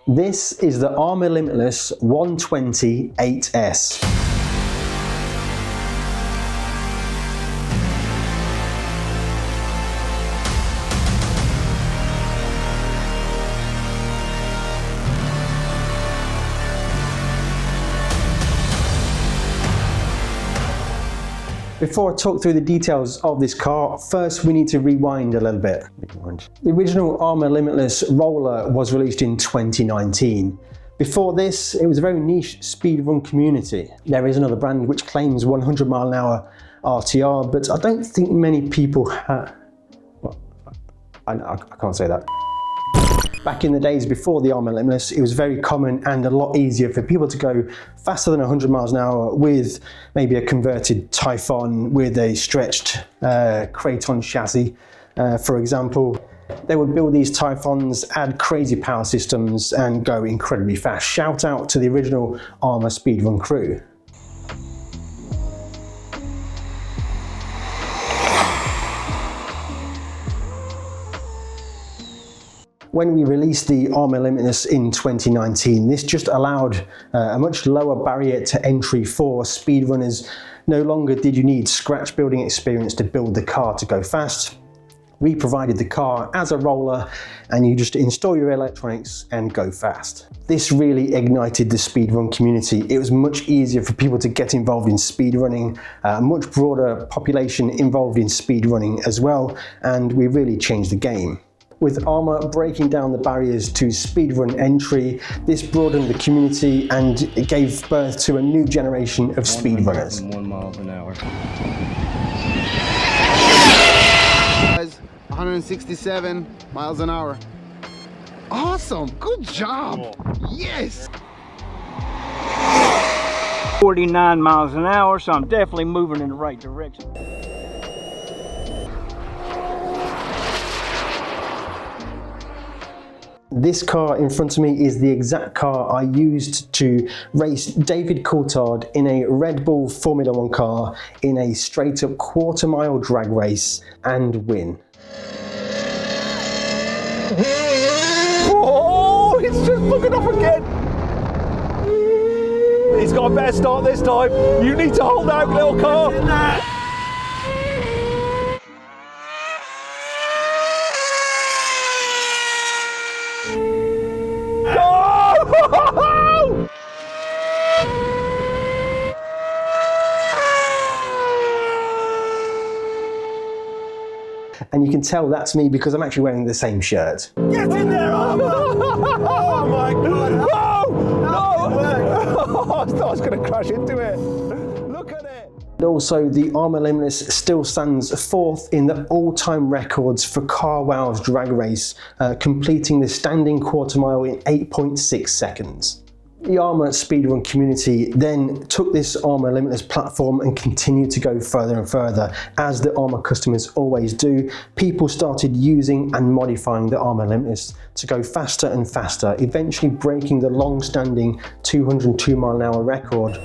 This is the ARRMA Limitless 120 8S. Before I talk through the details of this car, first we need to rewind a little bit. The original ARRMA Limitless roller was released in 2019. Before this, it was a very niche speedrun community. There is another brand which claims 100 mile an hour RTR, but I don't think many people have... Well, I can't say that. Back in the days before the ARRMA Limitless, it was very common and a lot easier for people to go faster than 100 miles an hour with maybe a converted Typhon with a stretched Kraton chassis, for example. They would build these Typhons, add crazy power systems and go incredibly fast. Shout out to the original ARRMA speedrun crew. When we released the ARRMA Limitless in 2019, this just allowed a much lower barrier to entry for speedrunners. No longer did you need scratch building experience to build the car to go fast. We provided the car as a roller and you just install your electronics and go fast. This really ignited the speedrun community. It was much easier for people to get involved in speedrunning, a much broader population involved in speedrunning as well, and we really changed the game. With ARRMA breaking down the barriers to speedrun entry, this broadened the community and it gave birth to a new generation of speedrunners. 1 mile an hour. 167 miles an hour. Awesome, good job. Yes. 49 miles an hour, so I'm definitely moving in the right direction. This car in front of me is the exact car I used to race David Coulthard in a Red Bull Formula 1 car in a straight up quarter-mile drag race and win. Oh, it's just bugging off again. He's got a better start this time. You need to hold out, little car. And you can tell that's me because I'm actually wearing the same shirt. Get in there, ARRMA! Oh my God! No! I thought I was going to crash into it. Look at it! And also, the ARRMA Limitless still stands fourth in the all-time records for Car Wow's drag race, completing the standing quarter mile in 8.6 seconds. The ARRMA speedrun community then took this ARRMA Limitless platform and continued to go further and further. As the ARRMA customers always do, people started using and modifying the ARRMA Limitless to go faster and faster, eventually breaking the long-standing 202 mile an hour record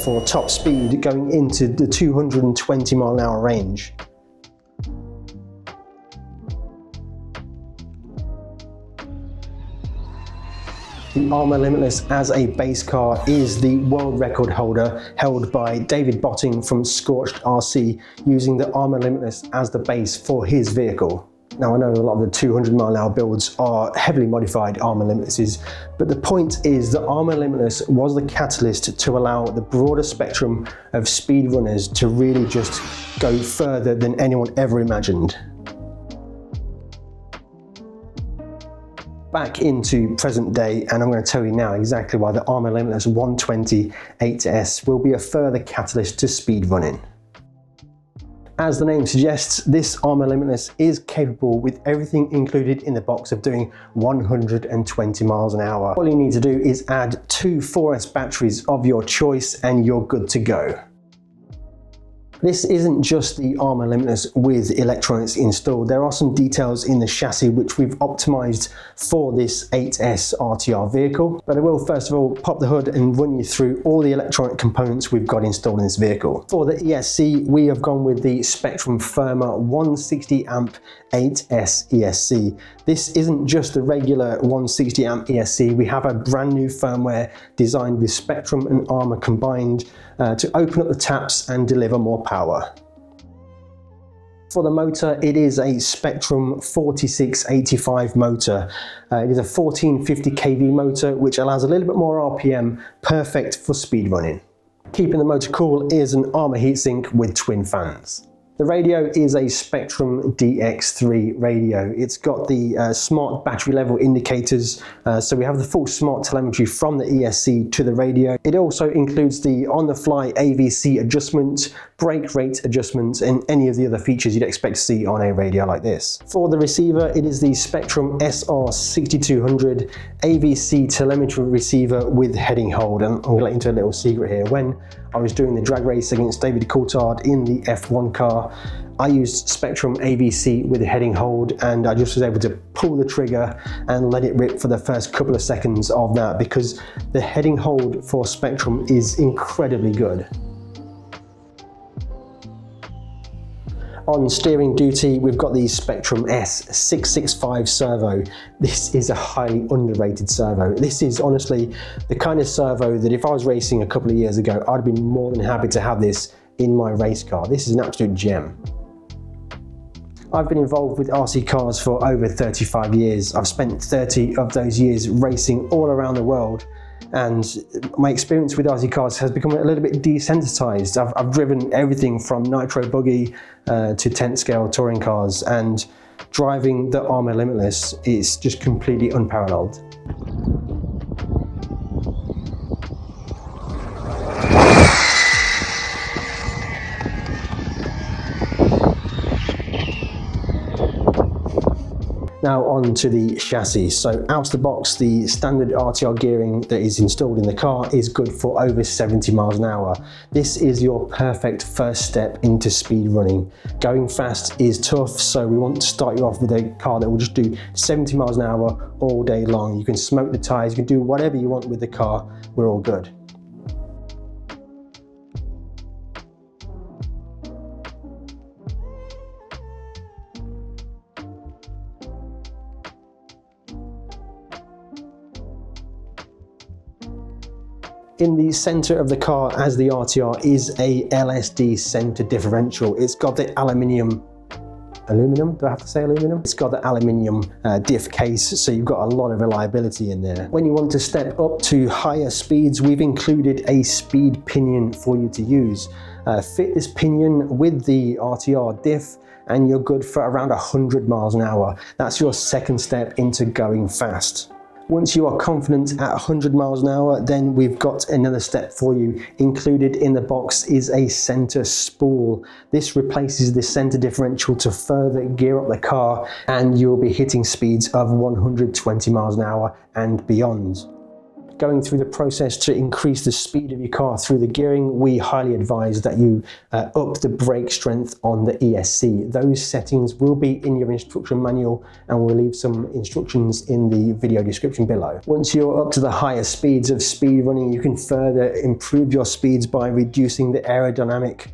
for top speed, going into the 220 mile an hour range. The ARRMA Limitless as a base car is the world record holder held by David Botting from Scorched RC, using the ARRMA Limitless as the base for his vehicle. Now I know a lot of the 200 mile an hour builds are heavily modified ARRMA Limitlesses, but the point is that ARRMA Limitless was the catalyst to allow the broader spectrum of speedrunners to really just go further than anyone ever imagined. Back into present day, and I'm going to tell you now exactly why the ARRMA Limitless 120 8S will be a further catalyst to speedrunning. As the name suggests, this ARRMA Limitless is capable with everything included in the box of doing 120 miles an hour. All you need to do is add 2 4S batteries of your choice and you're good to go. This isn't just the ARRMA Limitless with electronics installed. There are some details in the chassis which we've optimized for this 8S RTR vehicle. But I will first of all pop the hood and run you through all the electronic components we've got installed in this vehicle. For the ESC, we have gone with the Spectrum Firma 160 amp 8S ESC. This isn't just the regular 160 amp ESC. We have a brand new firmware designed with Spectrum and ARRMA combined to open up the taps and deliver more power. For the motor, it is a Spectrum 4685 motor. It is a 1450 kV motor which allows a little bit more RPM, perfect for speed running. Keeping the motor cool is an ARRMA heatsink with twin fans. The radio is a Spectrum DX3 radio. It's got the smart battery level indicators, so we have the full smart telemetry from the ESC to the radio. It also includes the on-the-fly AVC adjustment, brake rate adjustments, and any of the other features you'd expect to see on a radio like this. For the receiver, it is the Spectrum SR6200 AVC telemetry receiver with heading hold. And I'm going to let you into a little secret here. When I was doing the drag race against David Coulthard in the F1 car, I used Spectrum AVC with a heading hold, and I just was able to pull the trigger and let it rip for the first couple of seconds of that because the heading hold for Spectrum is incredibly good. On steering duty, we've got the Spectrum S665 servo. This is a highly underrated servo. This is honestly the kind of servo that if I was racing a couple of years ago, I'd have been more than happy to have this in my race car. This is an absolute gem. I've been involved with RC cars for over 35 years. I've spent 30 of those years racing all around the world, and my experience with RC cars has become a little bit desensitized. I've driven everything from nitro buggy to 10th scale touring cars, and driving the ARRMA Limitless is just completely unparalleled. Now on to the chassis. So out of the box, the standard RTR gearing that is installed in the car is good for over 70 miles an hour. This is your perfect first step into speed running. Going fast is tough, so we want to start you off with a car that will just do 70 miles an hour all day long. You can smoke the tires, you can do whatever you want with the car, we're all good. In the center of the car, as the RTR, is a LSD center differential. It's got the aluminum, do I have to say aluminum? It's got the aluminum diff case, so you've got a lot of reliability in there. When you want to step up to higher speeds, we've included a speed pinion for you to use. Fit this pinion with the RTR diff and you're good for around 100 miles an hour. That's your second step into going fast. Once you are confident at 100 miles an hour, then we've got another step for you. Included in the box is a center spool. This replaces the center differential to further gear up the car, and you'll be hitting speeds of 120 miles an hour and beyond. Going through the process to increase the speed of your car through the gearing, we highly advise that you up the brake strength on the ESC. Those settings will be in your instruction manual, and we'll leave some instructions in the video description below. Once you're up to the higher speeds of speed running, you can further improve your speeds by reducing the aerodynamic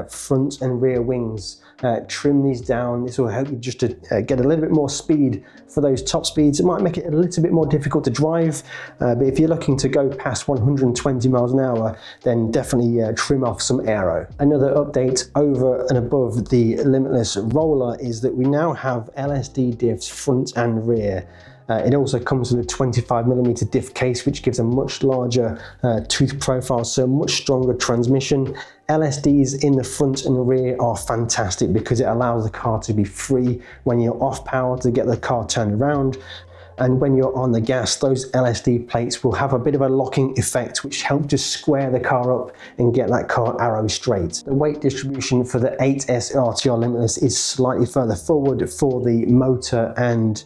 front and rear wings. Trim these down. This will help you just to get a little bit more speed for those top speeds. It might make it a little bit more difficult to drive, but if you're looking to go past 120 miles an hour, then definitely trim off some aero. Another update over and above the Limitless roller is that we now have LSD diffs front and rear. It also comes with a 25mm diff case, which gives a much larger tooth profile, so much stronger transmission. LSDs in the front and rear are fantastic because it allows the car to be free when you're off power to get the car turned around. And when you're on the gas, those LSD plates will have a bit of a locking effect, which helps to square the car up and get that car arrow straight. The weight distribution for the 8S RTR Limitless is slightly further forward for the motor and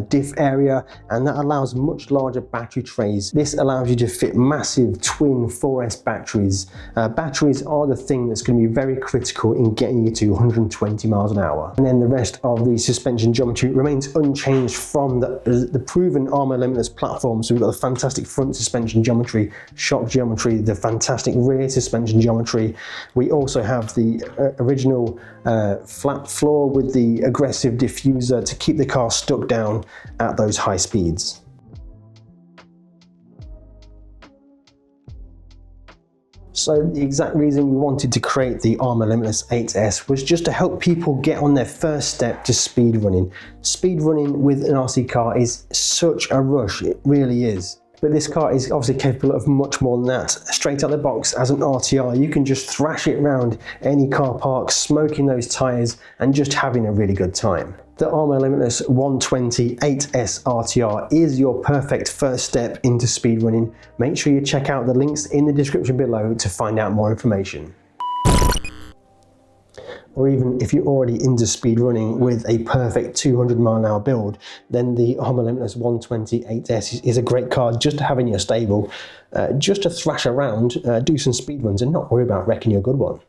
diff area, and that allows much larger battery trays. This allows you to fit massive twin 4S batteries. Batteries are the thing that's going to be very critical in getting you to 120 miles an hour. And then the rest of the suspension geometry remains unchanged from the proven ARRMA Limitless platform. So we've got the fantastic front suspension geometry, shock geometry, the fantastic rear suspension geometry. We also have the original flat floor with the aggressive diffuser to keep the car stuck down at those high speeds. So the exact reason we wanted to create the ARRMA Limitless 8S was just to help people get on their first step to speed running. Speed running with an RC car is such a rush, it really is. But this car is obviously capable of much more than that. Straight out the box as an RTR, you can just thrash it around any car park, smoking those tyres and just having a really good time. The ARRMA Limitless 120 8S RTR is your perfect first step into speedrunning. Make sure you check out the links in the description below to find out more information. Or even if you're already into speedrunning with a perfect 200 mile an hour build, then the ARRMA Limitless 120 8S is a great car just to have in your stable, just to thrash around, do some speed runs and not worry about wrecking your good one.